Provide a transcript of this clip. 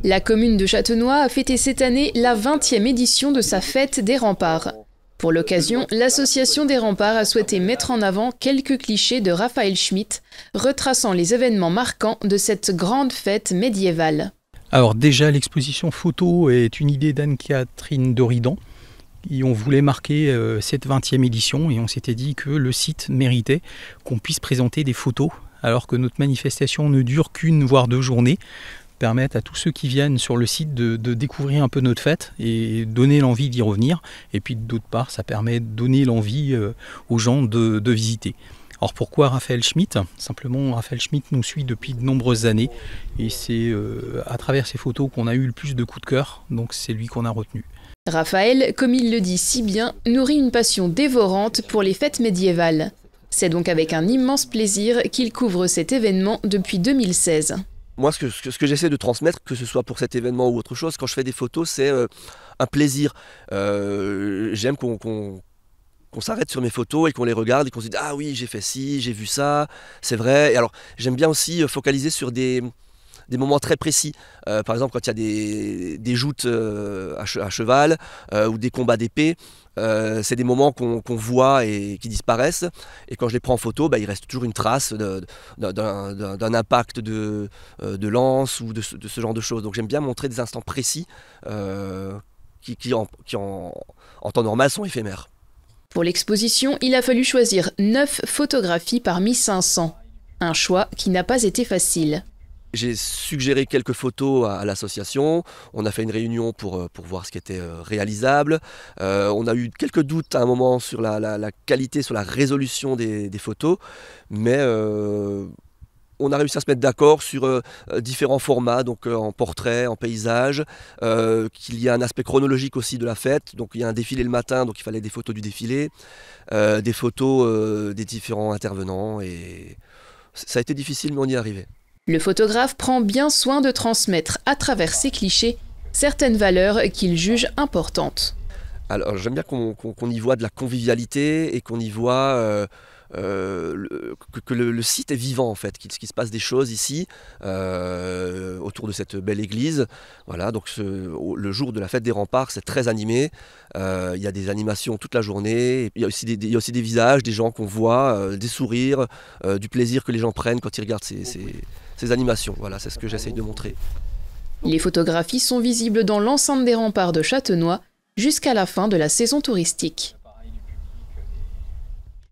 La commune de Châtenois a fêté cette année la 20e édition de sa fête des remparts. Pour l'occasion, l'association des remparts a souhaité mettre en avant quelques clichés de Raphaël Schmitt, retraçant les événements marquants de cette grande fête médiévale. Alors déjà, l'exposition photo est une idée d'Anne-Catherine Doridan. Et on voulait marquer cette 20e édition et on s'était dit que le site méritait qu'on puisse présenter des photos alors que notre manifestation ne dure qu'une voire 2 journées. Permettre à tous ceux qui viennent sur le site de découvrir un peu notre fête et donner l'envie d'y revenir. Et puis d'autre part, ça permet de donner l'envie aux gens de visiter. Alors pourquoi Raphaël Schmitt? Simplement, Raphaël Schmitt nous suit depuis de nombreuses années et c'est à travers ses photos qu'on a eu le plus de coups de cœur, donc c'est lui qu'on a retenu. Raphaël, comme il le dit si bien, nourrit une passion dévorante pour les fêtes médiévales. C'est donc avec un immense plaisir qu'il couvre cet événement depuis 2016. Moi, ce que j'essaie de transmettre, que ce soit pour cet événement ou autre chose, quand je fais des photos, c'est un plaisir. J'aime qu'on s'arrête sur mes photos et qu'on les regarde et qu'on se dise « Ah oui, j'ai fait ci, j'ai vu ça, c'est vrai ». Et alors, j'aime bien aussi focaliser sur des moments très précis. Par exemple, quand il y a des joutes à cheval ou des combats d'épée, c'est des moments qu'on voit et qui disparaissent. Et quand je les prends en photo, il reste toujours une trace d'un impact de lance ou de ce genre de choses. Donc j'aime bien montrer des instants précis qui en temps normal sont éphémères. Pour l'exposition, il a fallu choisir 9 photographies parmi 500. Un choix qui n'a pas été facile. J'ai suggéré quelques photos à l'association, on a fait une réunion pour voir ce qui était réalisable. On a eu quelques doutes à un moment sur la qualité, sur la résolution des photos, mais on a réussi à se mettre d'accord sur différents formats, donc en portrait, en paysage, qu'il y a un aspect chronologique aussi de la fête, donc il y a un défilé le matin, donc il fallait des photos du défilé, des photos des différents intervenants, et ça a été difficile mais on y est arrivé. Le photographe prend bien soin de transmettre à travers ses clichés certaines valeurs qu'il juge importantes. Alors j'aime bien qu'on y voit de la convivialité et qu'on y voit que le site est vivant en fait, qu'il se passe des choses ici autour de cette belle église. Voilà, donc le jour de la fête des remparts, c'est très animé. Il y a des animations toute la journée. Il y a aussi des visages, des gens qu'on voit, des sourires, du plaisir que les gens prennent quand ils regardent ces animations. Voilà, c'est ce que j'essaye de montrer. Les photographies sont visibles dans l'enceinte des remparts de Châtenois jusqu'à la fin de la saison touristique.